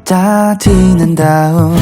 따지는 다음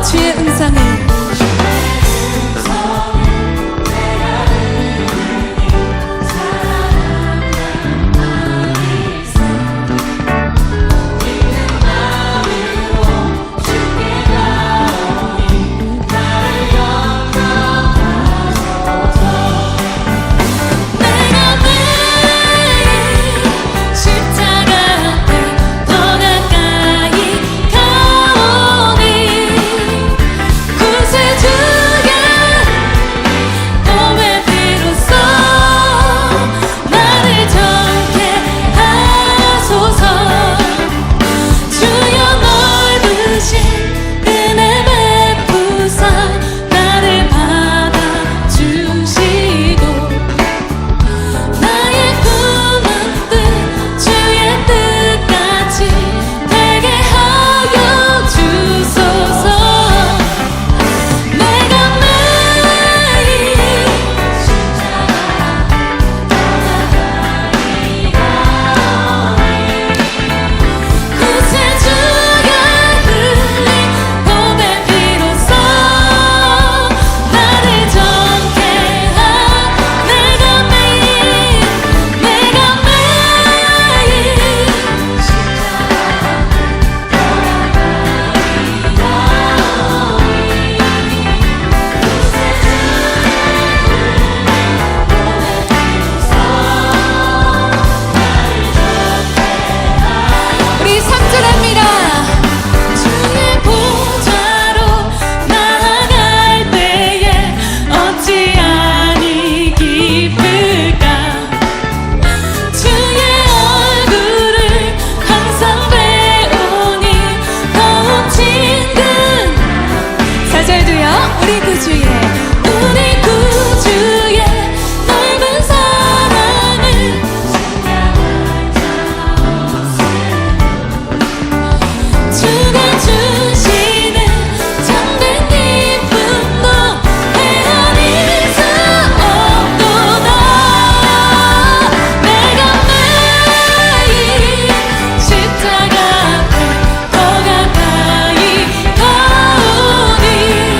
주의 음성을 우리 구주의 넓은 사랑을 주가 주시는 참된 기쁨도 헤아릴 수 없도다. 내가 매일 십자가 앞에 더 가까이 가오니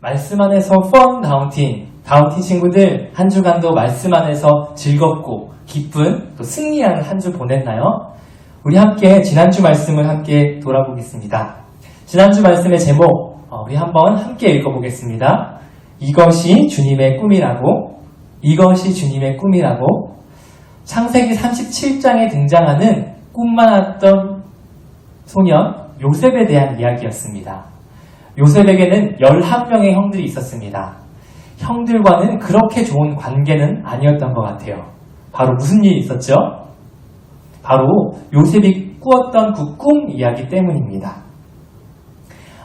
말씀 안에서 펀 다운틴 친구들 한 주간도 말씀 안에서 즐겁고 기쁜 또 승리하는 한 주 보냈나요? 우리 함께 지난주 말씀을 함께 돌아보겠습니다. 지난주 말씀의 제목 우리 한번 함께 읽어보겠습니다. 이것이 주님의 꿈이라고, 이것이 주님의 꿈이라고. 창세기 37장에 등장하는 꿈 많았던 소년 요셉에 대한 이야기였습니다. 요셉에게는 11명의 형들이 있었습니다. 형들과는 그렇게 좋은 관계는 아니었던 것 같아요. 바로 무슨 일이 있었죠? 바로 요셉이 꾸었던 그 꿈 이야기 때문입니다.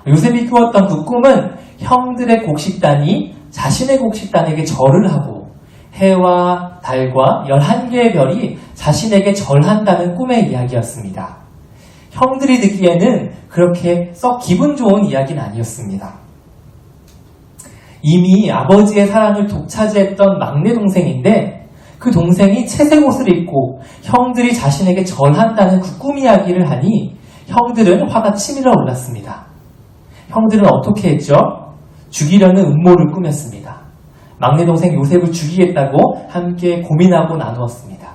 요셉이 꾸었던 그 꿈은 형들의 곡식단이 자신의 곡식단에게 절을 하고 해와 달과 11개의 별이 자신에게 절한다는 꿈의 이야기였습니다. 형들이 듣기에는 그렇게 썩 기분 좋은 이야기는 아니었습니다. 이미 아버지의 사랑을 독차지했던 막내 동생인데 그 동생이 채색 옷을 입고 형들이 자신에게 절한다는 그 꿈 이야기를 하니 형들은 화가 치밀어 올랐습니다. 형들은 어떻게 했죠? 죽이려는 음모를 꾸몄습니다. 막내 동생 요셉을 죽이겠다고 함께 고민하고 나누었습니다.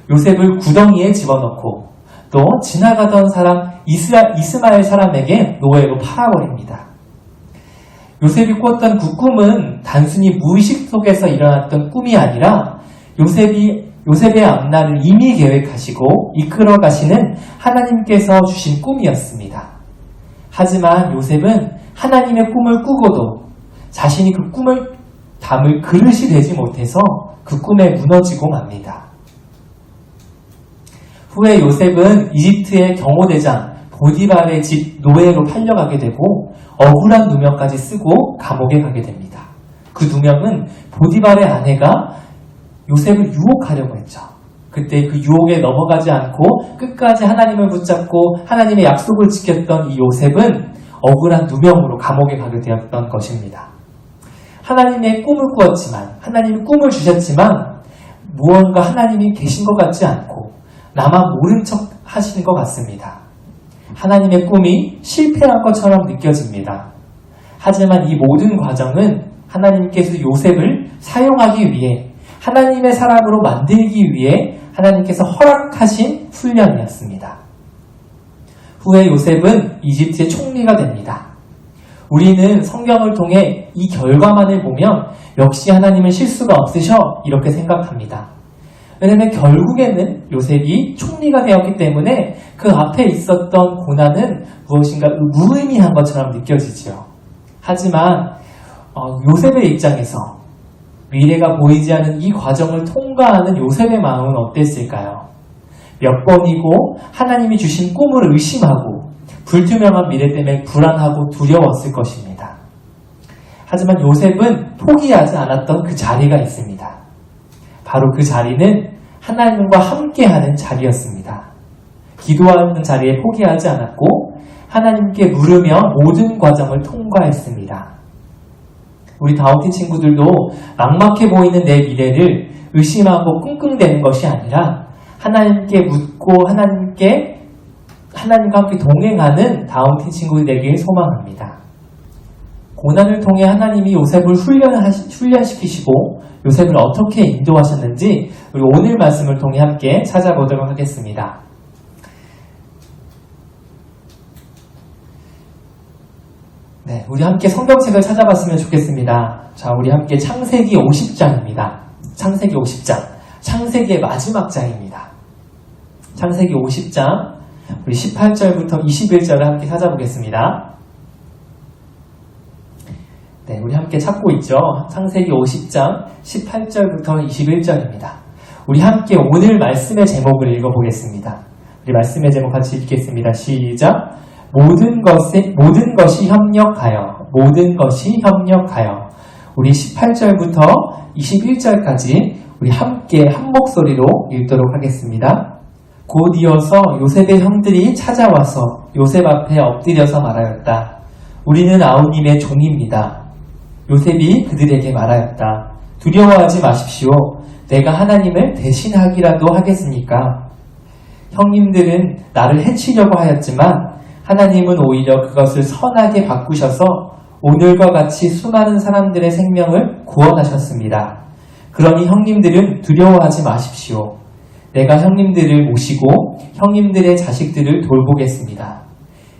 요셉을 구덩이에 집어넣고 또 지나가던 사람 이스마엘 사람에게 노예로 팔아버립니다. 요셉이 꿨던 그 꿈은 단순히 무의식 속에서 일어났던 꿈이 아니라 요셉의 앞날을 이미 계획하시고 이끌어 가시는 하나님께서 주신 꿈이었습니다. 하지만 요셉은 하나님의 꿈을 꾸고도 자신이 그 꿈을 담을 그릇이 되지 못해서 그 꿈에 무너지고 맙니다. 후에 요셉은 이집트의 경호대장 보디발의 집 노예로 팔려가게 되고 억울한 누명까지 쓰고 감옥에 가게 됩니다. 그 누명은 보디발의 아내가 요셉을 유혹하려고 했죠. 그때 그 유혹에 넘어가지 않고 끝까지 하나님을 붙잡고 하나님의 약속을 지켰던 이 요셉은 억울한 누명으로 감옥에 가게 되었던 것입니다. 하나님의 꿈을 꾸었지만, 하나님이 꿈을 주셨지만 무언가 하나님이 계신 것 같지 않고 나만 모른 척 하시는 것 같습니다. 하나님의 꿈이 실패한 것처럼 느껴집니다. 하지만 이 모든 과정은 하나님께서 요셉을 사용하기 위해, 하나님의 사람으로 만들기 위해 하나님께서 허락하신 훈련이었습니다. 후에 요셉은 이집트의 총리가 됩니다. 우리는 성경을 통해 이 결과만을 보면 역시 하나님은 실수가 없으셔 이렇게 생각합니다. 왜냐하면 결국에는 요셉이 총리가 되었기 때문에 그 앞에 있었던 고난은 무엇인가 무의미한 것처럼 느껴지지요. 하지만 요셉의 입장에서 미래가 보이지 않은 이 과정을 통과하는 요셉의 마음은 어땠을까요? 몇 번이고 하나님이 주신 꿈을 의심하고 불투명한 미래 때문에 불안하고 두려웠을 것입니다. 하지만 요셉은 포기하지 않았던 그 자리가 있습니다. 바로 그 자리는 하나님과 함께하는 자리였습니다. 기도하는 자리에 포기하지 않았고 하나님께 물으며 모든 과정을 통과했습니다. 우리 다운팀 친구들도 막막해 보이는 내 미래를 의심하고 끙끙대는 것이 아니라 하나님께 묻고 하나님과 함께 동행하는 다운팀 친구들 되길 소망합니다. 고난을 통해 하나님이 요셉을 훈련시키시고 요셉을 어떻게 인도하셨는지 우리 오늘 말씀을 통해 함께 찾아보도록 하겠습니다. 네, 우리 함께 성경책을 찾아봤으면 좋겠습니다. 자, 우리 함께 창세기 50장입니다. 창세기 50장. 창세기의 마지막 장입니다. 창세기 50장. 우리 18절부터 21절을 함께 찾아보겠습니다. 네, 우리 함께 찾고 있죠. 창세기 50장 18절부터 21절입니다. 우리 함께 오늘 말씀의 제목을 읽어보겠습니다. 우리 말씀의 제목 같이 읽겠습니다. 시작. 모든 것이 협력하여. 우리 18절부터 21절까지 우리 함께 한 목소리로 읽도록 하겠습니다. 곧 이어서 요셉의 형들이 찾아와서 요셉 앞에 엎드려서 말하였다. 우리는 아우님의 종입니다. 요셉이 그들에게 말하였다. 두려워하지 마십시오. 내가 하나님을 대신하기라도 하겠으니까. 형님들은 나를 해치려고 하였지만 하나님은 오히려 그것을 선하게 바꾸셔서 오늘과 같이 수많은 사람들의 생명을 구원하셨습니다. 그러니 형님들은 두려워하지 마십시오. 내가 형님들을 모시고 형님들의 자식들을 돌보겠습니다.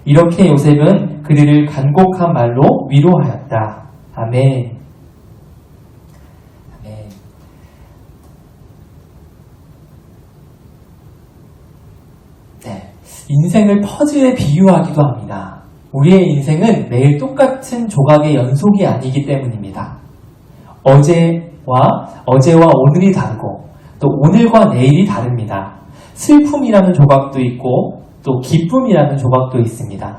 이렇게 요셉은 그들을 간곡한 말로 위로하였다. 아멘. 아멘. 네, 인생을 퍼즐에 비유하기도 합니다. 우리의 인생은 매일 똑같은 조각의 연속이 아니기 때문입니다. 어제와 오늘이 다르고 또 오늘과 내일이 다릅니다. 슬픔이라는 조각도 있고 또 기쁨이라는 조각도 있습니다.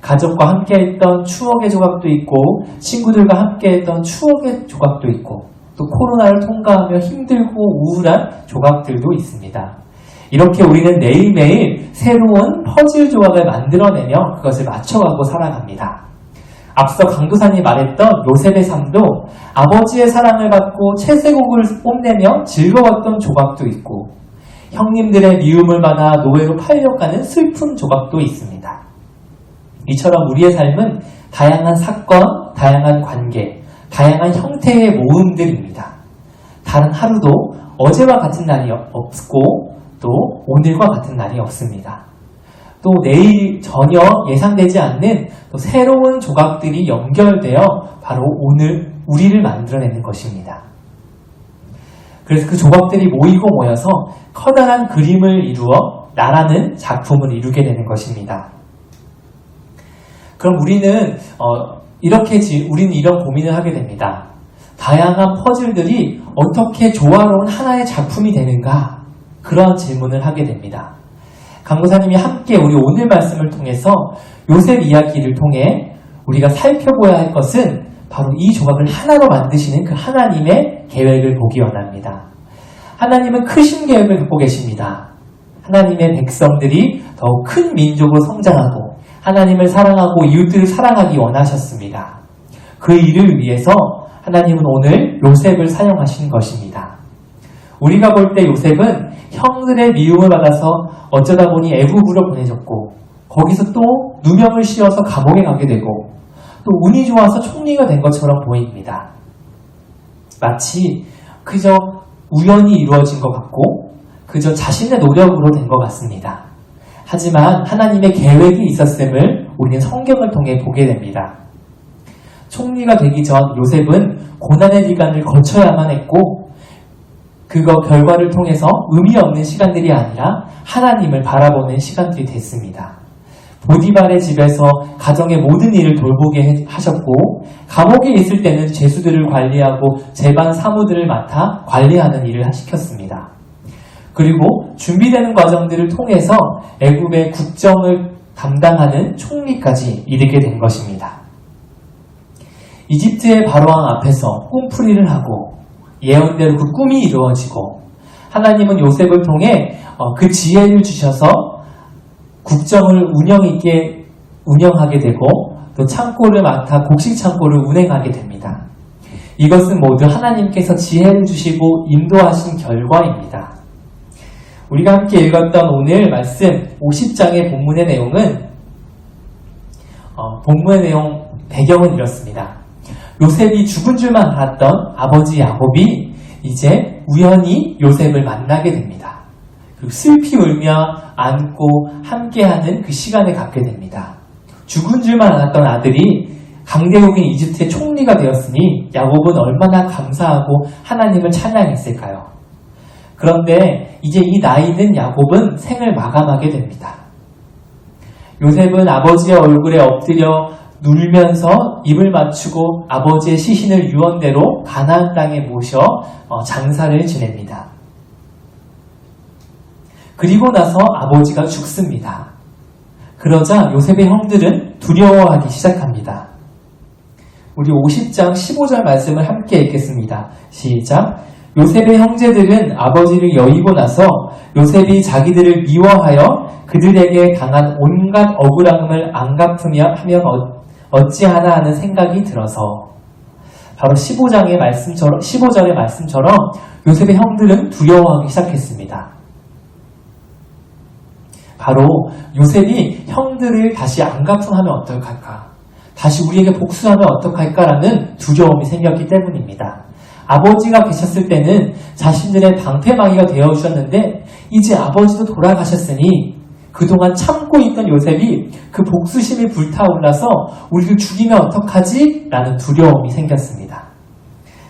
가족과 함께했던 추억의 조각도 있고 친구들과 함께했던 추억의 조각도 있고 또 코로나를 통과하며 힘들고 우울한 조각들도 있습니다. 이렇게 우리는 매일매일 새로운 퍼즐 조각을 만들어내며 그것을 맞춰가고 살아갑니다. 앞서 강도사님이 말했던 요셉의 삶도 아버지의 사랑을 받고 채색옷을 뽐내며 즐거웠던 조각도 있고 형님들의 미움을 받아 노예로 팔려가는 슬픈 조각도 있습니다. 이처럼 우리의 삶은 다양한 사건, 다양한 관계, 다양한 형태의 모음들입니다. 다른 하루도 어제와 같은 날이 없고 또 오늘과 같은 날이 없습니다. 또 내일 전혀 예상되지 않는 또 새로운 조각들이 연결되어 바로 오늘 우리를 만들어내는 것입니다. 그래서 그 조각들이 모이고 모여서 커다란 그림을 이루어 나라는 작품을 이루게 되는 것입니다. 그럼 우리는 이런 고민을 하게 됩니다. 다양한 퍼즐들이 어떻게 조화로운 하나의 작품이 되는가? 그런 질문을 하게 됩니다. 강도사님이 함께 우리 오늘 말씀을 통해서 요셉 이야기를 통해 우리가 살펴보아야 할 것은 바로 이 조각을 하나로 만드시는 그 하나님의 계획을 보기 원합니다. 하나님은 크신 계획을 갖고 계십니다. 하나님의 백성들이 더욱 큰 민족으로 성장하고 하나님을 사랑하고 이웃들을 사랑하기 원하셨습니다. 그 일을 위해서 하나님은 오늘 요셉을 사용하신 것입니다. 우리가 볼 때 요셉은 형들의 미움을 받아서 어쩌다 보니 애굽으로 보내졌고 거기서 또 누명을 씌워서 감옥에 가게 되고 또 운이 좋아서 총리가 된 것처럼 보입니다. 마치 그저 우연히 이루어진 것 같고 그저 자신의 노력으로 된 것 같습니다. 하지만 하나님의 계획이 있었음을 우리는 성경을 통해 보게 됩니다. 총리가 되기 전 요셉은 고난의 기간을 거쳐야만 했고 그거 결과를 통해서 의미 없는 시간들이 아니라 하나님을 바라보는 시간들이 됐습니다. 보디발의 집에서 가정의 모든 일을 돌보게 하셨고 감옥에 있을 때는 죄수들을 관리하고 재반 사무들을 맡아 관리하는 일을 시켰습니다. 그리고 준비되는 과정들을 통해서 애굽의 국정을 담당하는 총리까지 이르게 된 것입니다. 이집트의 바로왕 앞에서 꿈풀이를 하고 예언대로 그 꿈이 이루어지고 하나님은 요셉을 통해 그 지혜를 주셔서 국정을 운영 있게 운영하게 되고 또 창고를 맡아 곡식 창고를 운행하게 됩니다. 이것은 모두 하나님께서 지혜를 주시고 인도하신 결과입니다. 우리가 함께 읽었던 오늘 말씀 50장의 본문의 내용은 본문의 내용 배경은 이렇습니다. 요셉이 죽은 줄만 알았던 아버지 야곱이 이제 우연히 요셉을 만나게 됩니다. 그리고 슬피 울며 안고 함께하는 그 시간을 갖게 됩니다. 죽은 줄만 알았던 아들이 강대국인 이집트의 총리가 되었으니 야곱은 얼마나 감사하고 하나님을 찬양했을까요? 그런데 이제 이 나이든 야곱은 생을 마감하게 됩니다. 요셉은 아버지의 얼굴에 엎드려 눌면서 입을 맞추고 아버지의 시신을 유언대로 가나안 땅에 모셔 장사를 지냅니다. 그리고 나서 아버지가 죽습니다. 그러자 요셉의 형들은 두려워하기 시작합니다. 우리 50장 15절 말씀을 함께 읽겠습니다. 시작! 요셉의 형제들은 아버지를 여의고 나서 요셉이 자기들을 미워하여 그들에게 당한 온갖 억울함을 안 갚으며 하면 어찌하나 하는 생각이 들어서 바로 15절의 말씀처럼 요셉의 형들은 두려워하기 시작했습니다. 바로 요셉이 형들을 다시 안 갚음하면 어떡할까? 다시 우리에게 복수하면 어떡할까라는 두려움이 생겼기 때문입니다. 아버지가 계셨을 때는 자신들의 방패막이가 되어주셨는데 이제 아버지도 돌아가셨으니 그동안 참고 있던 요셉이 그 복수심이 불타올라서 우리를 죽이면 어떡하지? 라는 두려움이 생겼습니다.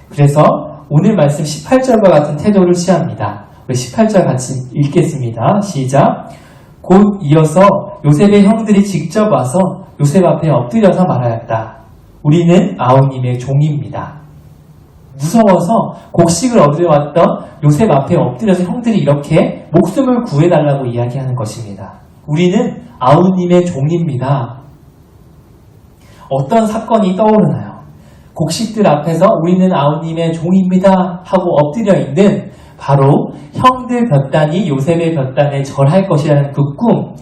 그래서 오늘 말씀 18절과 같은 태도를 취합니다. 18절 같이 읽겠습니다. 시작. 곧 이어서 요셉의 형들이 직접 와서 요셉 앞에 엎드려서 말하였다. 우리는 아우님의 종입니다. 무서워서 곡식을 얻으려왔던 요셉 앞에 엎드려서 형들이 이렇게 목숨을 구해달라고 이야기하는 것입니다. 우리는 아우님의 종입니다. 어떤 사건이 떠오르나요? 곡식들 앞에서 우리는 아우님의 종입니다 하고 엎드려 있는 바로 형들 볕단이 요셉의 볕단에 절할 것이라는 그 꿈,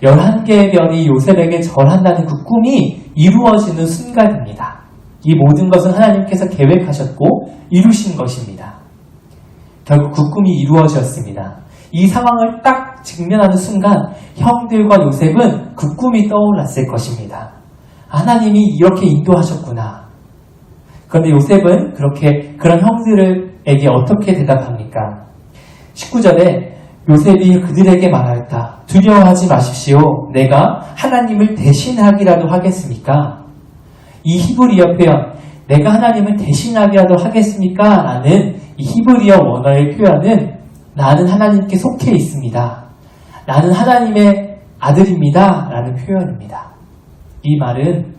11개의 별이 요셉에게 절한다는 그 꿈이 이루어지는 순간입니다. 이 모든 것은 하나님께서 계획하셨고 이루신 것입니다. 결국 그 꿈이 이루어졌습니다. 이 상황을 딱 직면하는 순간 형들과 요셉은 그 꿈이 떠올랐을 것입니다. 하나님이 이렇게 인도하셨구나. 그런데 요셉은 그런 형들에게 어떻게 대답합니까? 19절에 요셉이 그들에게 말하였다. 두려워하지 마십시오. 내가 하나님을 대신하기라도 하겠습니까? 이 히브리어 표현, 내가 하나님을 대신하기라도 하겠습니까? 라는 이 히브리어 원어의 표현은 나는 하나님께 속해 있습니다. 나는 하나님의 아들입니다. 라는 표현입니다. 이 말은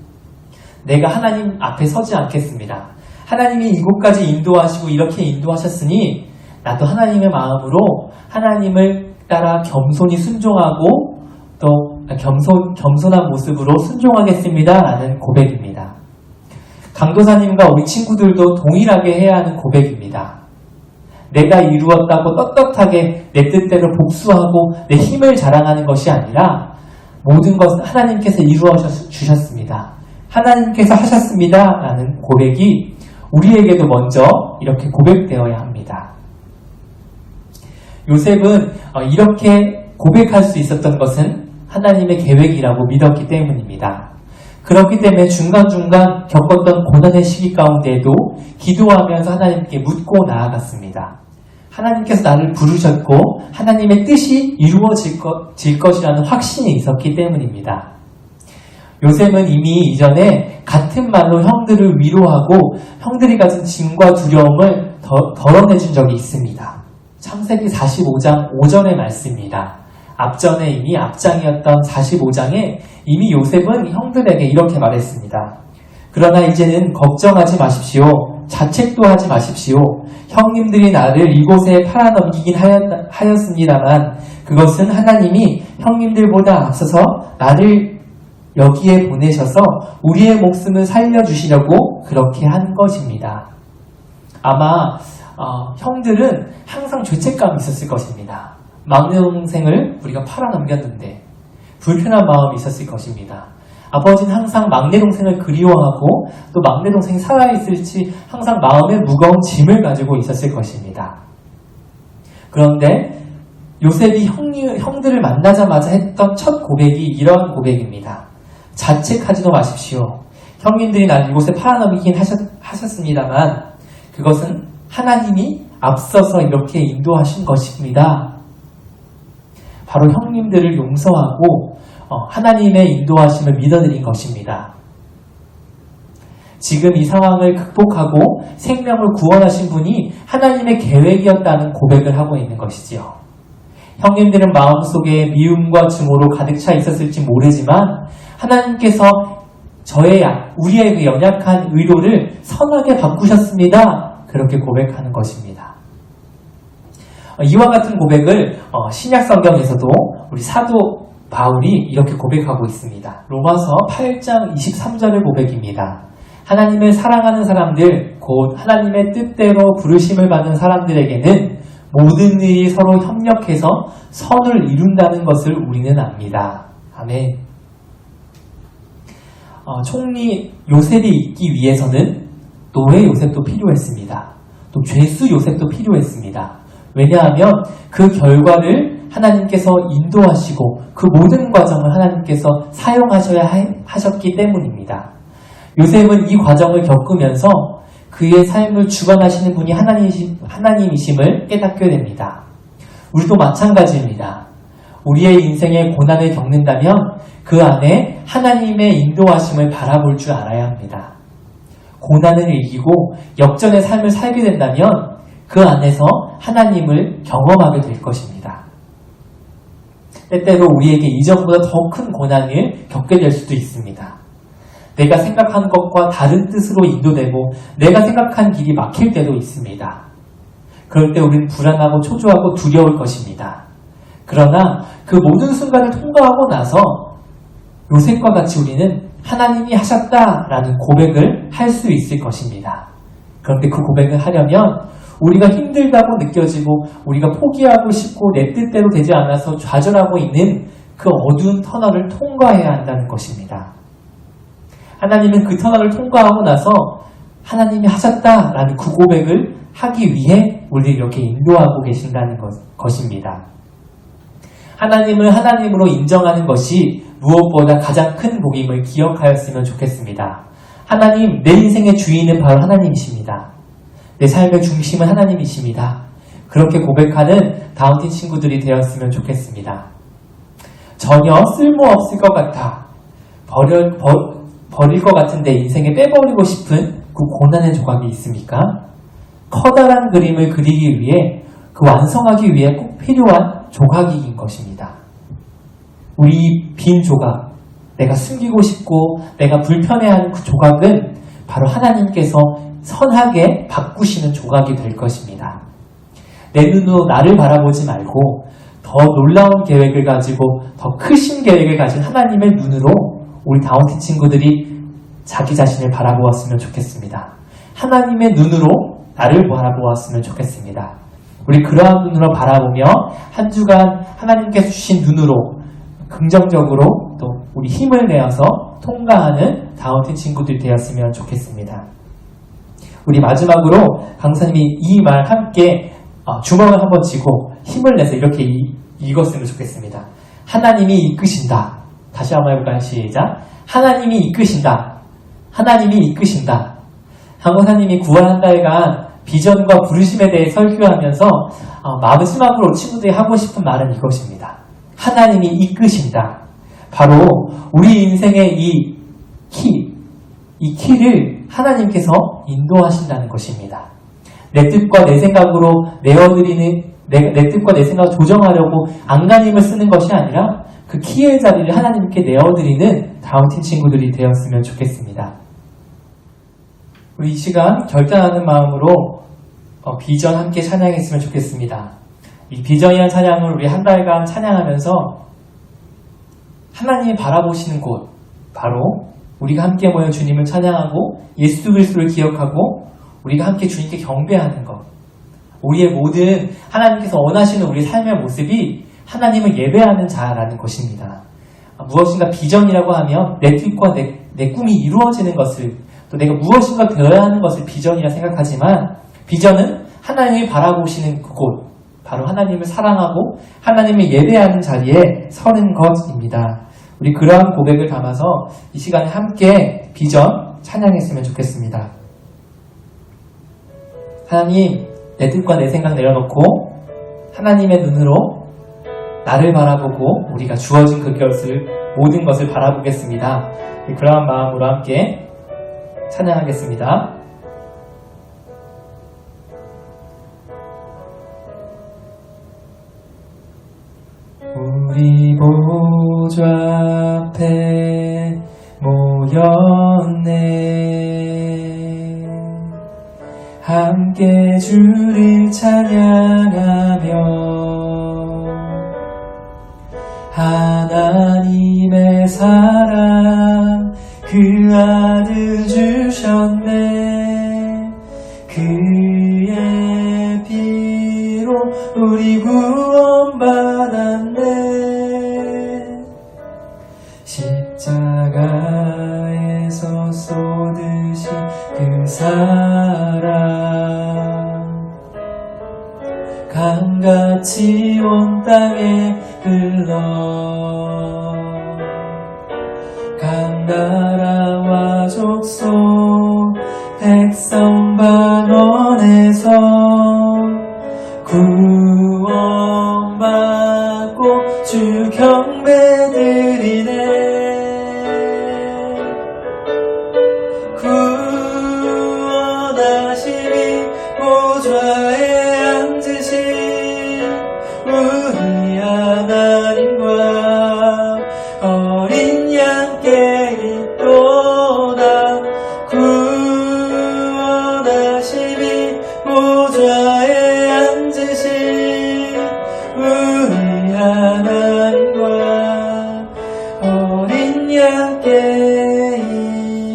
내가 하나님 앞에 서지 않겠습니다. 하나님이 이곳까지 인도하시고 이렇게 인도하셨으니 나도 하나님의 마음으로 하나님을 따라 겸손히 순종하고 또 겸손한 모습으로 순종하겠습니다. 라는 고백입니다. 강도사님과 우리 친구들도 동일하게 해야 하는 고백입니다. 내가 이루었다고 떳떳하게 내 뜻대로 복수하고 내 힘을 자랑하는 것이 아니라 모든 것은 하나님께서 이루어 주셨습니다. 하나님께서 하셨습니다. 라는 고백이 우리에게도 먼저 이렇게 고백되어야 합니다. 요셉은 이렇게 고백할 수 있었던 것은 하나님의 계획이라고 믿었기 때문입니다. 그렇기 때문에 중간중간 겪었던 고난의 시기 가운데에도 기도하면서 하나님께 묻고 나아갔습니다. 하나님께서 나를 부르셨고 하나님의 뜻이 이루어질 것이라는 확신이 있었기 때문입니다. 요셉은 이미 이전에 같은 말로 형들을 위로하고 형들이 가진 짐과 두려움을 덜어내준 적이 있습니다. 창세기 45장 5절의 말씀입니다. 앞전에 이미 앞장이었던 45장에 이미 요셉은 형들에게 이렇게 말했습니다. 그러나 이제는 걱정하지 마십시오. 자책도 하지 마십시오. 형님들이 나를 이곳에 팔아넘기긴 하였습니다만 그것은 하나님이 형님들보다 앞서서 나를 여기에 보내셔서 우리의 목숨을 살려주시려고 그렇게 한 것입니다. 아마 형들은 항상 죄책감이 있었을 것입니다. 막내 동생을 우리가 팔아넘겼는데 불편한 마음이 있었을 것입니다. 아버지는 항상 막내 동생을 그리워하고 또 막내 동생이 살아있을지 항상 마음에 무거운 짐을 가지고 있었을 것입니다. 그런데 요셉이 형들을 만나자마자 했던 첫 고백이 이런 고백입니다. 자책하지도 마십시오. 형님들이 나를 이곳에 팔아넘기긴 하셨습니다만 그것은 하나님이 앞서서 이렇게 인도하신 것입니다. 바로 형님들을 용서하고 하나님의 인도하심을 믿어드린 것입니다. 지금 이 상황을 극복하고 생명을 구원하신 분이 하나님의 계획이었다는 고백을 하고 있는 것이지요. 형님들은 마음속에 미움과 증오로 가득 차 있었을지 모르지만 하나님께서 우리의 그 연약한 의도를 선하게 바꾸셨습니다. 그렇게 고백하는 것입니다. 이와 같은 고백을 신약 성경에서도 우리 사도 바울이 이렇게 고백하고 있습니다. 로마서 8장 23절의 고백입니다. 하나님을 사랑하는 사람들, 곧 하나님의 뜻대로 부르심을 받은 사람들에게는 모든 일이 서로 협력해서 선을 이룬다는 것을 우리는 압니다. 아멘. 총리 요셉이 있기 위해서는 노예 요셉도 필요했습니다. 또 죄수 요셉도 필요했습니다. 왜냐하면 그 결과를 하나님께서 인도하시고 그 모든 과정을 하나님께서 사용하셔야 하셨기 때문입니다. 요셉은 이 과정을 겪으면서 그의 삶을 주관하시는 분이 하나님이심을 깨닫게 됩니다. 우리도 마찬가지입니다. 우리의 인생에 고난을 겪는다면 그 안에 하나님의 인도하심을 바라볼 줄 알아야 합니다. 고난을 이기고 역전의 삶을 살게 된다면 그 안에서 하나님을 경험하게 될 것입니다. 때때로 우리에게 이전보다 더 큰 고난을 겪게 될 수도 있습니다. 내가 생각한 것과 다른 뜻으로 인도되고 내가 생각한 길이 막힐 때도 있습니다. 그럴 때 우리는 불안하고 초조하고 두려울 것입니다. 그러나 그 모든 순간을 통과하고 나서 요셉과 같이 우리는 하나님이 하셨다라는 고백을 할 수 있을 것입니다. 그런데 그 고백을 하려면 우리가 힘들다고 느껴지고 우리가 포기하고 싶고 내 뜻대로 되지 않아서 좌절하고 있는 그 어두운 터널을 통과해야 한다는 것입니다. 하나님은 그 터널을 통과하고 나서 하나님이 하셨다라는 그 고백을 하기 위해 우리를 이렇게 인도하고 계신다는 것입니다. 하나님을 하나님으로 인정하는 것이 무엇보다 가장 큰 복임을 기억하였으면 좋겠습니다. 하나님, 내 인생의 주인은 바로 하나님이십니다. 내 삶의 중심은 하나님이십니다. 그렇게 고백하는 다운팀 친구들이 되었으면 좋겠습니다. 전혀 쓸모없을 것 같아. 버릴 것 같은데 인생에 빼버리고 싶은 그 고난의 조각이 있습니까? 커다란 그림을 그리기 위해 그 완성하기 위해 꼭 필요한 조각인 것입니다. 우리 빈 조각, 내가 숨기고 싶고 내가 불편해하는 그 조각은 바로 하나님께서 선하게 바꾸시는 조각이 될 것입니다. 내 눈으로 나를 바라보지 말고 더 놀라운 계획을 가지고 더 크신 계획을 가진 하나님의 눈으로 우리 다운팀 친구들이 자기 자신을 바라보았으면 좋겠습니다. 하나님의 눈으로 나를 바라보았으면 좋겠습니다. 우리 그러한 눈으로 바라보며 한 주간 하나님께서 주신 눈으로 긍정적으로 또 우리 힘을 내어서 통과하는 다운팀 친구들이 되었으면 좋겠습니다. 우리 마지막으로 강사님이 이 말 함께 주먹을 한번 쥐고 힘을 내서 이렇게 읽었으면 좋겠습니다. 하나님이 이끄신다. 다시 한번 해볼까요? 시작. 하나님이 이끄신다. 하나님이 이끄신다. 강사님이 9월 한 달간 비전과 부르심에 대해 설교하면서 마지막으로 친구들이 하고 싶은 말은 이것입니다. 하나님이 이끄신다. 바로 우리 인생의 이 키를 하나님께서 인도하신다는 것입니다. 내 뜻과 내 생각으로 내 뜻과 내 생각을 조정하려고 안간힘을 쓰는 것이 아니라 그 키의 자리를 하나님께 내어드리는 다운팀 친구들이 되었으면 좋겠습니다. 우리 이 시간 결단하는 마음으로 비전 함께 찬양했으면 좋겠습니다. 이 비전이란 찬양을 우리 한 달간 찬양하면서 하나님이 바라보시는 곳, 바로 우리가 함께 모여 주님을 찬양하고 예수 그리스도를 기억하고 우리가 함께 주님께 경배하는 것, 우리의 모든 하나님께서 원하시는 우리 삶의 모습이 하나님을 예배하는 자라는 것입니다. 무엇인가 비전이라고 하면 내 뜻과 내 꿈이 이루어지는 것을, 또 내가 무엇인가 되어야 하는 것을 비전이라 생각하지만 비전은 하나님이 바라보시는 그곳, 바로 하나님을 사랑하고 하나님을 예배하는 자리에 서는 것입니다. 우리 그러한 고백을 담아서 이 시간에 함께 비전 찬양했으면 좋겠습니다. 하나님, 내 뜻과 내 생각 내려놓고 하나님의 눈으로 나를 바라보고 우리가 주어진 모든 것을 바라보겠습니다. 그러한 마음으로 함께 찬양하겠습니다. 우리 보좌 앞에 모였네. 함께 주를 찬양하며 하나님의 사랑 그 아들 주셨네. 그의 피로 우리 구원받았네. 십자가에서 쏟으신 그 사랑 강같이 온 땅에 흘러 각 나라와 족속 백성 주 경배드리네. 구원하심이 보좌에 앉으신 우리 하나님과 어린 양께 있도다. 구원하심이 보좌에 앉으신 우리 하나님과 어린 양께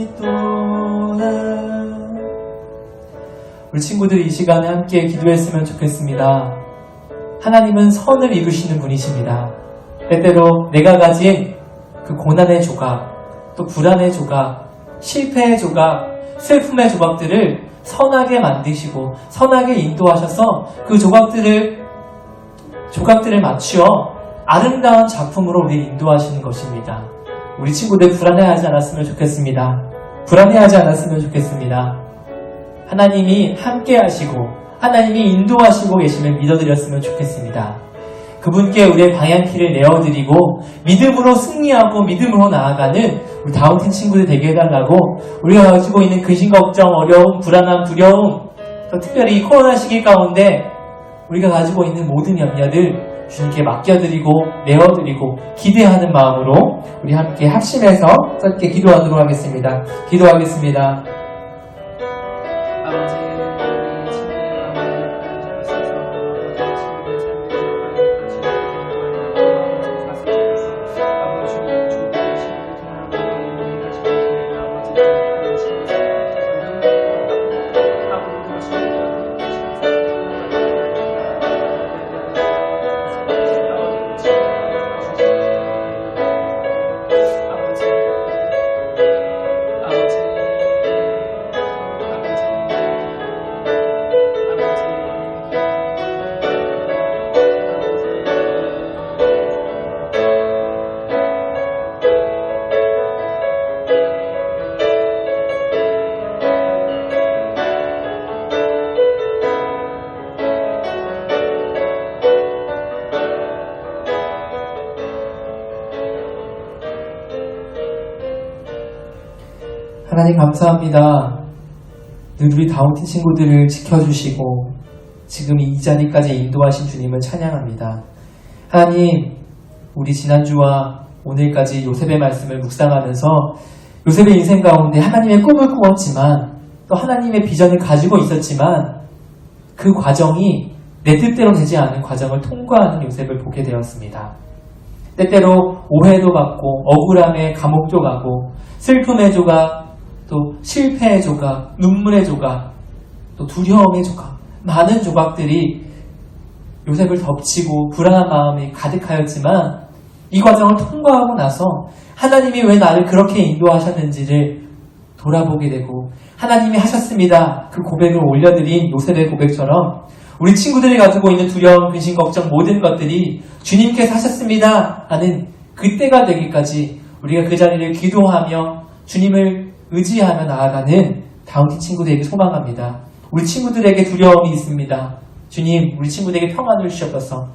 있도다. 우리 친구들이 이 시간에 함께 기도했으면 좋겠습니다. 하나님은 선을 이루시는 분이십니다. 때때로 내가 가진 그 고난의 조각, 또 불안의 조각, 실패의 조각, 슬픔의 조각들을 선하게 만드시고 선하게 인도하셔서 그 조각들을 맞추어 아름다운 작품으로 우리를 인도하시는 것입니다. 우리 친구들 불안해하지 않았으면 좋겠습니다. 불안해하지 않았으면 좋겠습니다. 하나님이 함께 하시고 하나님이 인도하시고 계심을 믿어드렸으면 좋겠습니다. 그분께 우리의 방향키를 내어드리고 믿음으로 승리하고 믿음으로 나아가는 우리 다운팀 친구들 되게 해달라고, 우리가 가지고 있는 근심, 걱정, 어려움, 불안함, 두려움, 또 특별히 이 코로나 시기 가운데 우리가 가지고 있는 모든 염려들 주님께 맡겨드리고 내어드리고 기대하는 마음으로 우리 함께 합심해서 함께 기도하도록 하겠습니다. 기도하겠습니다. 아버지, 하나님 감사합니다. 늘 우리 다운팀 친구들을 지켜주시고 지금 이 자리까지 인도하신 주님을 찬양합니다. 하나님, 우리 지난주와 오늘까지 요셉의 말씀을 묵상하면서 요셉의 인생 가운데 하나님의 꿈을 꾸었지만 또 하나님의 비전을 가지고 있었지만 그 과정이 내 뜻대로 되지 않은 과정을 통과하는 요셉을 보게 되었습니다. 때때로 오해도 받고 억울함에 감옥도 가고 슬픔의 조각, 또 실패의 조각, 눈물의 조각, 또 두려움의 조각, 많은 조각들이 요셉을 덮치고 불안한 마음이 가득하였지만 이 과정을 통과하고 나서 하나님이 왜 나를 그렇게 인도하셨는지를 돌아보게 되고 하나님이 하셨습니다. 그 고백을 올려드린 요셉의 고백처럼 우리 친구들이 가지고 있는 두려움, 근심, 걱정 모든 것들이 주님께서 하셨습니다 하는 그때가 되기까지 우리가 그 자리를 기도하며 주님을 의지하며 나아가는 다운팀 친구들에게 소망합니다. 우리 친구들에게 두려움이 있습니다. 주님, 우리 친구들에게 평안을 주셔서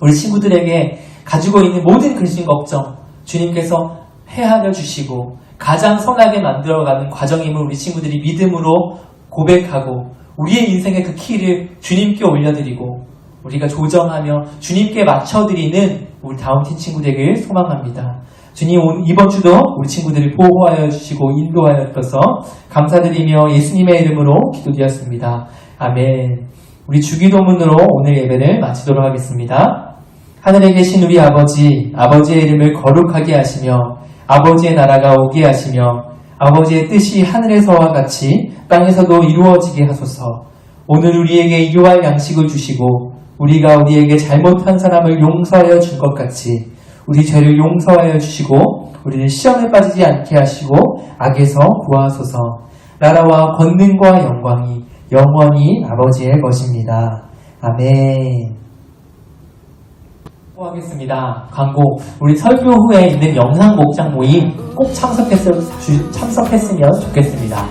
우리 친구들에게 가지고 있는 모든 근심 걱정 주님께서 헤아려 주시고 가장 선하게 만들어가는 과정임을 우리 친구들이 믿음으로 고백하고 우리의 인생의 그 키를 주님께 올려드리고 우리가 조정하며 주님께 맞춰드리는 우리 다운팀 친구들에게 소망합니다. 주님, 이번 주도 우리 친구들을 보호하여 주시고 인도하여 주셔서 감사드리며 예수님의 이름으로 기도드렸습니다. 아멘. 우리 주기도문으로 오늘 예배를 마치도록 하겠습니다. 하늘에 계신 우리 아버지, 아버지의 이름을 거룩하게 하시며 아버지의 나라가 오게 하시며 아버지의 뜻이 하늘에서와 같이 땅에서도 이루어지게 하소서. 오늘 우리에게 일용할 양식을 주시고 우리가 우리에게 잘못한 사람을 용서하여 줄 것 같이 우리 죄를 용서하여 주시고 우리를 시험에 빠지지 않게 하시고 악에서 구하소서. 나라와 권능과 영광이 영원히 아버지의 것입니다. 아멘. 하겠습니다. 광고. 우리 설교 후에 있는 영상 목장 모임 꼭 참석했으면 좋겠습니다.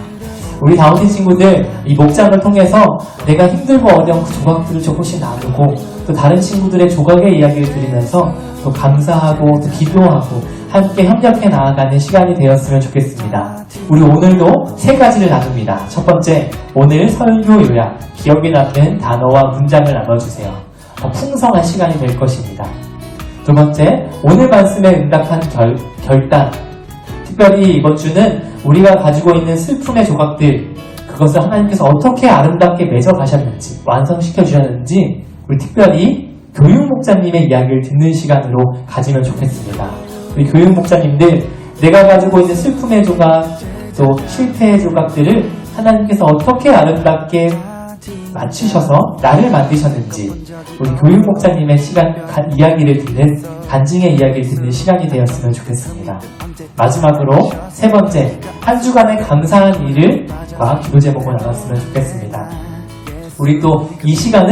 우리 다운팀 친구들 이 목장을 통해서 내가 힘들고 어려운 그 조각들을 조금씩 나누고 또 다른 친구들의 조각의 이야기를 들으면서 또 감사하고 또 기도하고 함께 협력해 나아가는 시간이 되었으면 좋겠습니다. 우리 오늘도 세 가지를 나눕니다. 첫 번째, 오늘 설교 요약, 기억에 남는 단어와 문장을 나눠주세요. 더 풍성한 시간이 될 것입니다. 두 번째, 오늘 말씀에 응답한 결단. 특별히 이번 주는 우리가 가지고 있는 슬픔의 조각들, 그것을 하나님께서 어떻게 아름답게 맺어 가셨는지, 완성시켜 주셨는지, 우리 특별히 교육 목자님의 이야기를 듣는 시간으로 가지면 좋겠습니다. 우리 교육 목자님들, 내가 가지고 있는 슬픔의 조각, 또 실패의 조각들을 하나님께서 어떻게 아름답게 맞추셔서 나를 만드셨는지, 우리 교육 목자님의 이야기를 듣는, 간증의 이야기를 듣는 시간이 되었으면 좋겠습니다. 마지막으로 세 번째, 한 주간의 감사한 일을과 기도 제목을 나눴으면 좋겠습니다. 우리 또 이 시간을